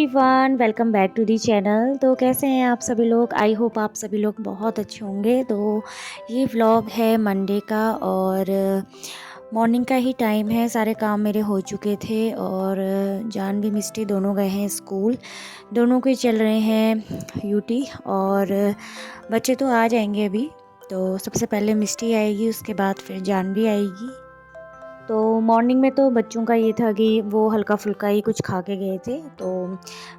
Everyone, welcome back to the channel. तो कैसे हैं आप सभी लोग? आई होप आप सभी लोग बहुत अच्छे होंगे। तो ये व्लॉग है मंडे का और मॉर्निंग का ही टाइम है। सारे काम मेरे हो चुके थे और जानवी मिस्टी दोनों गए हैं स्कूल। दोनों के चल रहे हैं यूटी और बच्चे तो आ जाएंगे अभी। तो सबसे पहले मिस्टी आएगी, उसके बाद फिर जानवी आएगी। तो मॉर्निंग में तो बच्चों का ये था कि वो हल्का फुल्का ही कुछ खा के गए थे। तो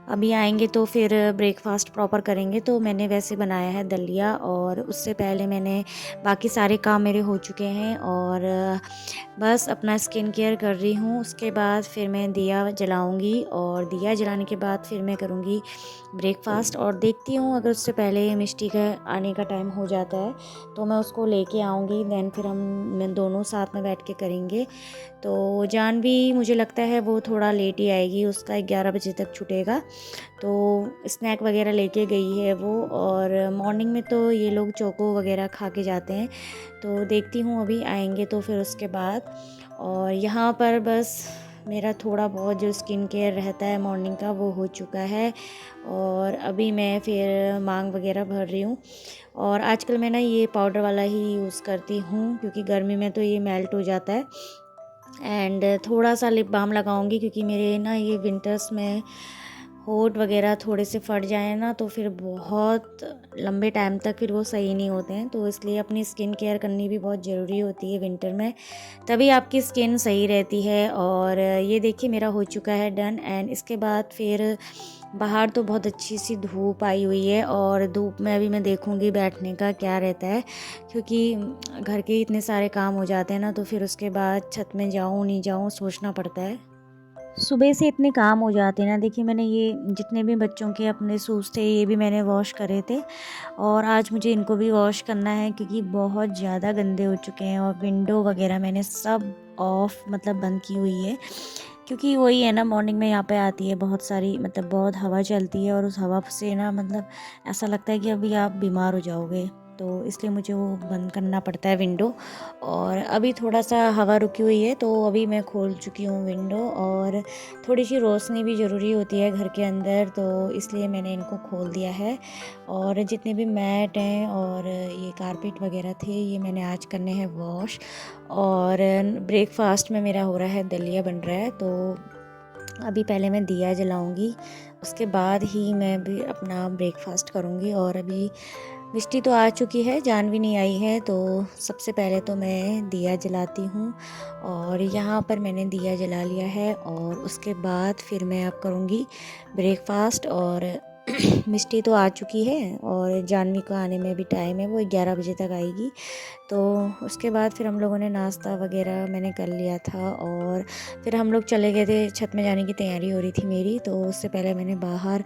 अभी आएंगे तो फिर ब्रेकफास्ट प्रॉपर करेंगे। तो मैंने वैसे बनाया है दलिया और उससे पहले मैंने बाकी सारे काम मेरे हो चुके हैं और बस अपना स्किन केयर कर रही हूँ। उसके बाद फिर मैं दिया जलाऊँगी और दिया जलाने के बाद फिर मैं करूँगी ब्रेकफास्ट। और देखती हूँ अगर उससे पहले मिष्टी का आने का टाइम हो जाता है तो मैं उसको लेके आऊँगी। देन फिर मैं दोनों साथ में बैठ के करेंगे। तो जान भी मुझे लगता है वो थोड़ा लेट ही आएगी, उसका 11 बजे तक छूटेगा। तो स्नैक वगैरह लेके गई है वो। और मॉर्निंग में तो ये लोग चोको वगैरह खा के जाते हैं। तो देखती हूँ अभी आएंगे तो फिर उसके बाद। और यहाँ पर बस मेरा थोड़ा बहुत जो स्किन केयर रहता है मॉर्निंग का वो हो चुका है। और अभी मैं फिर मांग वगैरह भर रही हूँ। और आजकल मैं ना ये पाउडर वाला ही यूज़ करती हूँ क्योंकि गर्मी में तो ये मेल्ट हो जाता है। एंड थोड़ा सा लिप बाम लगाऊंगी क्योंकि मेरे ना ये विंटर्स में होठ वगैरह थोड़े से फट जाए ना तो फिर बहुत लंबे टाइम तक फिर वो सही नहीं होते हैं। तो इसलिए अपनी स्किन केयर करनी भी बहुत ज़रूरी होती है विंटर में, तभी आपकी स्किन सही रहती है। और ये देखिए मेरा हो चुका है डन। एंड इसके बाद फिर बाहर तो बहुत अच्छी सी धूप आई हुई है और धूप में अभी मैं देखूंगी बैठने का क्या रहता है क्योंकि घर के इतने सारे काम हो जाते हैं ना तो फिर उसके बाद छत में जाऊं नहीं जाऊं सोचना पड़ता है। सुबह से इतने काम हो जाते हैं ना। देखिए मैंने ये जितने भी बच्चों के अपने शूज़ थे ये भी मैंने वॉश करे थे और आज मुझे इनको भी वॉश करना है क्योंकि बहुत ज़्यादा गंदे हो चुके हैं। और विंडो वगैरह मैंने सब ऑफ मतलब बंद की हुई है क्योंकि वही है ना, मॉर्निंग में यहाँ पे आती है बहुत सारी मतलब बहुत हवा चलती है और उस हवा से ना मतलब ऐसा लगता है कि अभी आप बीमार हो जाओगे। तो इसलिए मुझे वो बंद करना पड़ता है विंडो। और अभी थोड़ा सा हवा रुकी हुई है तो अभी मैं खोल चुकी हूँ विंडो। और थोड़ी सी रोशनी भी ज़रूरी होती है घर के अंदर तो इसलिए मैंने इनको खोल दिया है। और जितने भी मैट हैं और ये कारपेट वगैरह थे ये मैंने आज करने हैं वॉश। और ब्रेकफास्ट में मेरा हो रहा है दलिया बन रहा है। तो अभी पहले मैं दिया जलाऊंगी, उसके बाद ही मैं भी अपना ब्रेकफास्ट करूंगी। और अभी मिष्टी तो आ चुकी है, जानवी नहीं आई है। तो सबसे पहले तो मैं दिया जलाती हूँ और यहाँ पर मैंने दिया जला लिया है। और उसके बाद फिर मैं अब करूँगी ब्रेकफास्ट। और मिष्टी तो आ चुकी है और जानवी का आने में भी टाइम है, वो 11 बजे तक आएगी। तो उसके बाद फिर हम लोगों ने नाश्ता वगैरह मैंने कर लिया था और फिर हम लोग चले गए थे, छत में जाने की तैयारी हो रही थी मेरी। तो उससे पहले मैंने बाहर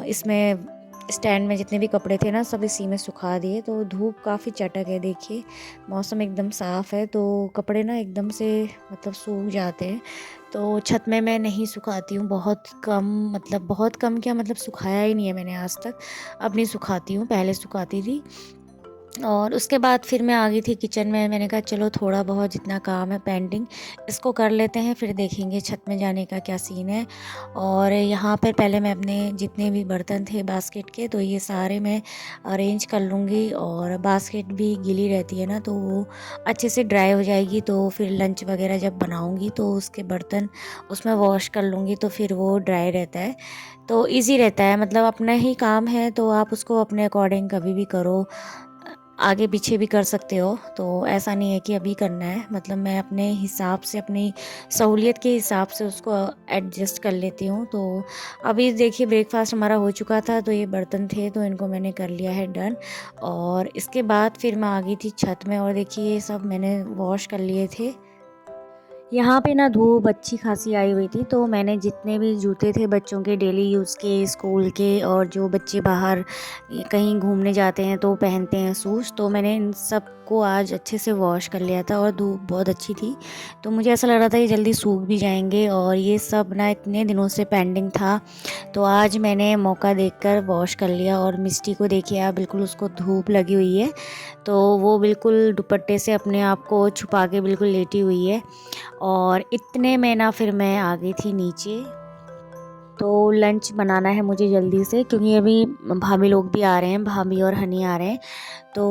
इसमें स्टैंड में जितने भी कपड़े थे ना सब इसी में सुखा दिए। तो धूप काफ़ी चटक है, देखिए मौसम एकदम साफ़ है तो कपड़े ना एकदम से मतलब सूख जाते हैं। तो छत में मैं नहीं सुखाती हूँ, बहुत कम, मतलब बहुत कम क्या मतलब सुखाया ही नहीं है मैंने आज तक। अब नहीं सुखाती हूँ, पहले सुखाती थी। और उसके बाद फिर मैं आ गई थी किचन में। मैंने कहा चलो थोड़ा बहुत जितना काम है पेंडिंग इसको कर लेते हैं, फिर देखेंगे छत में जाने का क्या सीन है। और यहाँ पर पहले मैं अपने जितने भी बर्तन थे बास्केट के तो ये सारे मैं अरेंज कर लूँगी। और बास्केट भी गीली रहती है ना तो वो अच्छे से ड्राई हो जाएगी। तो फिर लंच वगैरह जब बनाऊँगी तो उसके बर्तन उसमें वॉश कर लूँगी तो फिर वो ड्राई रहता है तो इजी रहता है। मतलब अपना ही काम है तो आप उसको अपने अकॉर्डिंग कभी भी करो, आगे पीछे भी कर सकते हो। तो ऐसा नहीं है कि अभी करना है, मतलब मैं अपने हिसाब से अपनी सहूलियत के हिसाब से उसको एडजस्ट कर लेती हूँ। तो अभी देखिए ब्रेकफास्ट हमारा हो चुका था तो ये बर्तन थे तो इनको मैंने कर लिया है डन। और इसके बाद फिर मैं आ गई थी छत में और देखिए ये सब मैंने वॉश कर लिए थे। यहाँ पे ना धूप अच्छी खासी आई हुई थी तो मैंने जितने भी जूते थे बच्चों के डेली यूज़ के, स्कूल के, और जो बच्चे बाहर कहीं घूमने जाते हैं तो पहनते हैं शूज़, तो मैंने इन सब को आज अच्छे से वॉश कर लिया था। और धूप बहुत अच्छी थी तो मुझे ऐसा लग रहा था कि जल्दी सूख भी जाएंगे। और ये सब ना इतने दिनों से पेंडिंग था तो आज मैंने मौका देखकर वॉश कर लिया। और मिस्टी को देखिए आप, बिल्कुल उसको धूप लगी हुई है तो वो बिल्कुल दुपट्टे से अपने आप को छुपा के बिल्कुल लेटी हुई है। और इतने में ना फिर मैं आ गई थी नीचे। तो लंच बनाना है मुझे जल्दी से, क्योंकि अभी भाभी लोग भी आ रहे हैं, भाभी और हनी आ रहे हैं। तो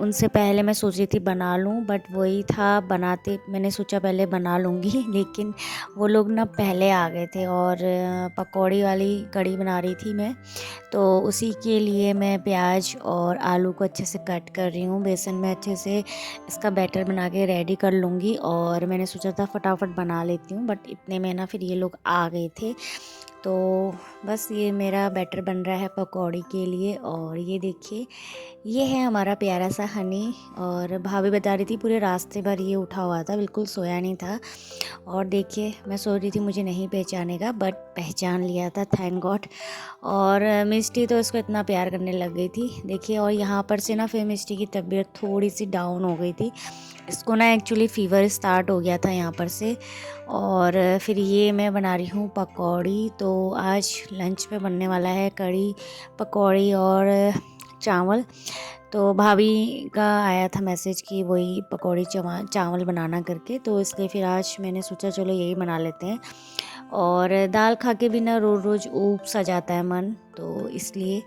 उनसे पहले मैं सोच रही थी बना लूँ, बट वही था, बनाते मैंने सोचा पहले बना लूँगी लेकिन वो लोग ना पहले आ गए थे और पकौड़ी वाली कढ़ी बना रही थी मैं। तो उसी के लिए मैं प्याज और आलू को अच्छे से कट कर रही हूँ, बेसन में अच्छे से इसका बैटर बना के रेडी कर लूँगी। और मैंने सोचा था फटाफट बना लेती हूँ, बट इतने में ना फिर ये लोग आ गए थे। तो बस ये मेरा बैटर बन रहा है पकौड़ी के लिए। और ये देखिए, ये है हमारा प्यारा सा हनी। और भाभी बता रही थी पूरे रास्ते भर ये उठा हुआ था, बिल्कुल सोया नहीं था। और देखिए, मैं सोच रही थी मुझे नहीं पहचानेगा, बट पहचान लिया था, थैंक गॉड। और मिष्टी तो इसको इतना प्यार करने लग गई थी, देखिए। और यहाँ पर से ना फिर मिष्टी की तबीयत थोड़ी सी डाउन हो गई थी। इसको ना एक्चुअली फ़ीवर स्टार्ट हो गया था यहाँ पर से। और फिर ये मैं बना रही हूँ पकौड़ी। तो आज लंच में बनने वाला है कढ़ी, पकौड़ी और चावल। तो भाभी का आया था मैसेज कि वही पकौड़ी चावल बनाना करके, तो इसलिए फिर आज मैंने सोचा चलो यही बना लेते हैं। और दाल खा के भी ना रोज़ रोज़ ऊब सा जाता है मन, तो इसलिए।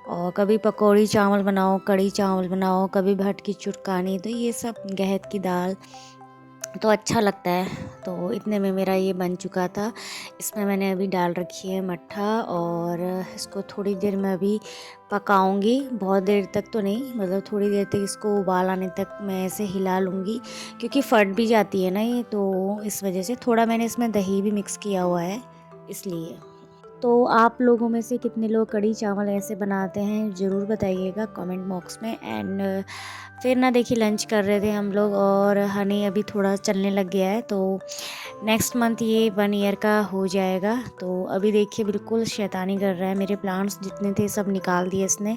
और कभी पकौड़ी चावल बनाओ, कढ़ी चावल बनाओ, कभी भट की चुटकानी, तो ये सब गहत की दाल तो अच्छा लगता है। तो इतने में मेरा ये बन चुका था। इसमें मैंने अभी डाल रखी है मट्ठा, और इसको थोड़ी देर में अभी पकाऊंगी, बहुत देर तक तो नहीं, मतलब थोड़ी देर तक इसको उबाल आने तक मैं ऐसे हिला लूँगी, क्योंकि फट भी जाती है ना ये, तो इस वजह से थोड़ा मैंने इसमें दही भी मिक्स किया हुआ है, इसलिए। तो आप लोगों में से कितने लोग कढ़ी चावल ऐसे बनाते हैं, ज़रूर बताइएगा कमेंट बॉक्स में। एंड फिर ना देखिए, लंच कर रहे थे हम लोग, और हनी अभी थोड़ा चलने लग गया है। तो नेक्स्ट मंथ ये 1 ईयर का हो जाएगा। तो अभी देखिए बिल्कुल शैतानी कर रहा है, मेरे प्लांट्स जितने थे सब निकाल दिए इसने।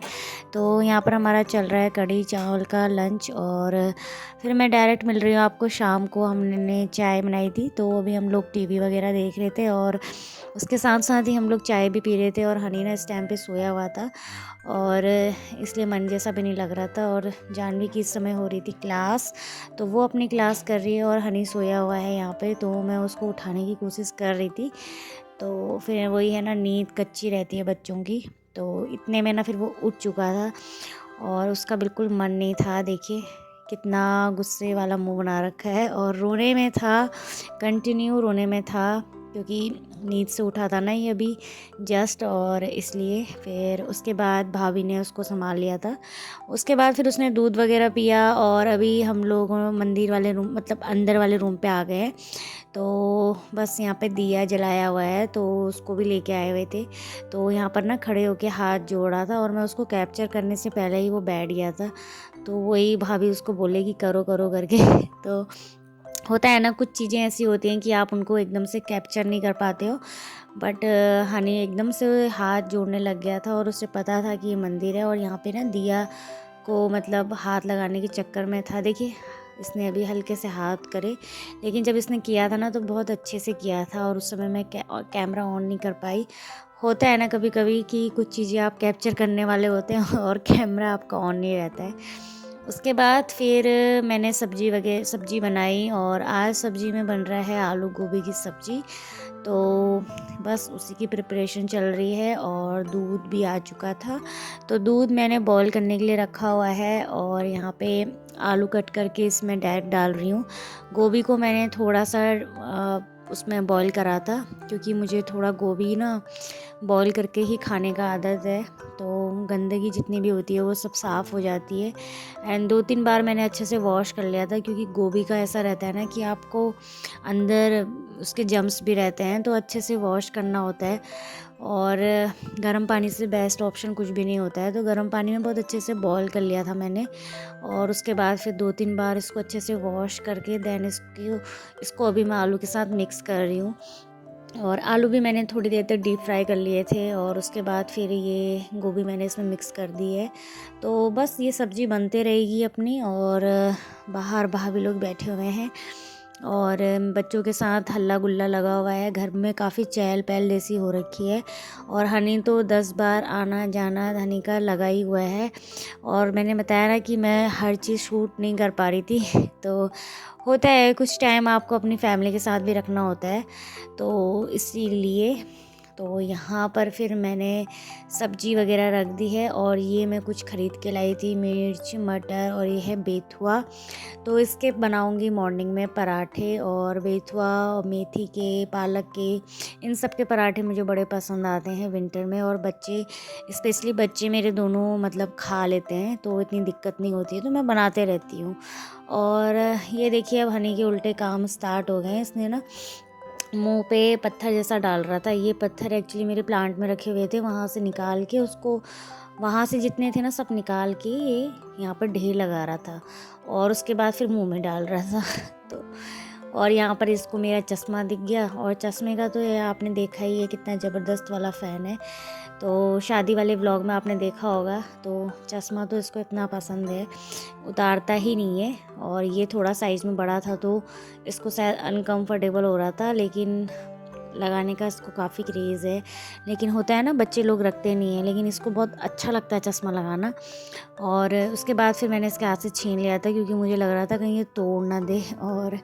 तो यहाँ पर हमारा चल रहा है कढ़ी चावल का लंच। और फिर मैं डायरेक्ट मिल रही हूँ आपको शाम को। हमने चाय बनाई थी, तो अभी हम लोग टीवी वगैरह देख रहे थे, और उसके साथ साथ ही हम लोग चाय भी पी रहे थे। और हनी ना इस टाइम पे सोया हुआ था, और इसलिए मन जैसा भी नहीं लग रहा था। और जानवी की इस समय हो रही थी क्लास, तो वो अपनी क्लास कर रही है, और हनी सोया हुआ है यहाँ पे। तो मैं उसको उठाने की कोशिश कर रही थी, तो फिर वही है ना, नींद कच्ची रहती है बच्चों की। तो इतने में ना फिर वो उठ चुका था, और उसका बिल्कुल मन नहीं था, देखिए कितना गुस्से वाला मुंह बना रखा है। और रोने में था, कंटिन्यू रोने में था, क्योंकि नींद से उठा था ना ये अभी जस्ट, और इसलिए। फिर उसके बाद भाभी ने उसको संभाल लिया था। उसके बाद फिर उसने दूध वगैरह पिया, और अभी हम लोग मंदिर वाले रूम, मतलब अंदर वाले रूम पे आ गए हैं। तो बस यहाँ पे दिया जलाया हुआ है, तो उसको भी लेके आए हुए थे। तो यहाँ पर ना खड़े होके हाथ जोड़ा था, और मैं उसको कैप्चर करने से पहले ही वो बैठ गया था। तो वही भाभी उसको बोलेगी करो करो करके तो होता है ना, कुछ चीज़ें ऐसी होती हैं कि आप उनको एकदम से कैप्चर नहीं कर पाते हो। बट हनी एकदम से हाथ जोड़ने लग गया था, और उसे पता था कि ये मंदिर है, और यहाँ पे ना दिया को मतलब हाथ लगाने के चक्कर में था। देखिए, इसने अभी हल्के से हाथ करे, लेकिन जब इसने किया था ना तो बहुत अच्छे से किया था, और उस समय मैं कैमरा ऑन नहीं कर पाई। होता है ना कभी कभी कि कुछ चीज़ें आप कैप्चर करने वाले होते हैं और कैमरा आपका ऑन नहीं रहता है। उसके बाद फिर मैंने सब्जी बनाई, और आज सब्जी में बन रहा है आलू गोभी की सब्जी। तो बस उसी की प्रिपरेशन चल रही है, और दूध भी आ चुका था। तो दूध मैंने बॉईल करने के लिए रखा हुआ है, और यहाँ पे आलू कट करके इसमें डायरेक्ट डाल रही हूँ। गोभी को मैंने थोड़ा सा उसमें बॉईल करा था, क्योंकि मुझे थोड़ा गोभी ना बॉईल करके ही खाने का आदत है। तो गंदगी जितनी भी होती है वो सब साफ़ हो जाती है। एंड 2-3 बार मैंने अच्छे से वॉश कर लिया था, क्योंकि गोभी का ऐसा रहता है ना कि आपको अंदर उसके जम्स भी रहते हैं, तो अच्छे से वॉश करना होता है। और गर्म पानी से बेस्ट ऑप्शन कुछ भी नहीं होता है। तो गर्म पानी में बहुत अच्छे से बॉईल कर लिया था मैंने, और उसके बाद फिर 2-3 बार इसको अच्छे से वॉश करके देन इसको अभी मैं आलू के साथ मिक्स कर रही हूँ। और आलू भी मैंने थोड़ी देर तक डीप फ्राई कर लिए थे, और उसके बाद फिर ये गोभी मैंने इसमें मिक्स कर दी है। तो बस ये सब्ज़ी बनते रहेगी अपनी। और बाहर भाभी लोग बैठे हुए हैं, और बच्चों के साथ हल्ला गुल्ला लगा हुआ है। घर में काफ़ी चहल पहल जैसी हो रखी है, और हनी तो 10 बार आना जाना हनी का लगा ही हुआ है। और मैंने बताया ना कि मैं हर चीज़ शूट नहीं कर पा रही थी तो होता है, कुछ टाइम आपको अपनी फैमिली के साथ भी रखना होता है, तो इसीलिए। तो यहाँ पर फिर मैंने सब्जी वगैरह रख दी है और ये मैं कुछ ख़रीद के लाई थी, मिर्च, मटर और ये है बेथुआ। तो इसके बनाऊंगी मॉर्निंग में पराठे, और बेथुआ, मेथी के, पालक के, इन सब के पराठे मुझे बड़े पसंद आते हैं विंटर में। और बच्चे, स्पेशली बच्चे मेरे दोनों मतलब खा लेते हैं, तो इतनी दिक्कत नहीं होती है, तो मैं बनाते रहती हूँ। और ये देखिए अब हनी के उल्टे काम स्टार्ट हो गए हैं। इसने ना मुंह पे पत्थर जैसा डाल रहा था। ये पत्थर एक्चुअली मेरे प्लांट में रखे हुए थे, वहाँ से निकाल के उसको, वहाँ से जितने थे ना सब निकाल के ये यहाँ पर ढेर लगा रहा था, और उसके बाद फिर मुंह में डाल रहा था तो और यहाँ पर इसको मेरा चश्मा दिख गया, और चश्मे का तो ये आपने देखा ही है कितना ज़बरदस्त वाला फ़ैन है। तो शादी वाले व्लॉग में आपने देखा होगा, तो चश्मा तो इसको इतना पसंद है, उतारता ही नहीं है। और ये थोड़ा साइज़ में बड़ा था तो इसको शायद अनकंफर्टेबल हो रहा था, लेकिन लगाने का इसको काफ़ी क्रेज़ है। लेकिन होता है ना, बच्चे लोग रखते नहीं हैं, लेकिन इसको बहुत अच्छा लगता है चश्मा लगाना। और उसके बाद फिर मैंने इसके हाथ से छीन लिया था, क्योंकि मुझे लग रहा था कहीं ये तोड़ ना दे। और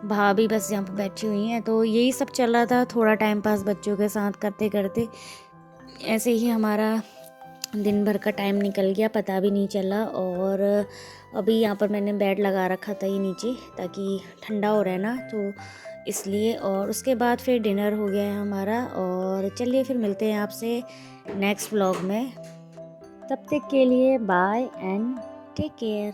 भाभी बस यहाँ पे बैठी हुई हैं, तो यही सब चल रहा था, थोड़ा टाइम पास बच्चों के साथ करते करते ऐसे ही हमारा दिन भर का टाइम निकल गया, पता भी नहीं चला। और अभी यहाँ पर मैंने बेड लगा रखा था ये नीचे, ताकि ठंडा हो रहा है ना, तो इसलिए। और उसके बाद फिर डिनर हो गया है हमारा, और चलिए फिर मिलते हैं आपसे नेक्स्ट व्लॉग में। तब तक के लिए बाय एंड टेक केयर।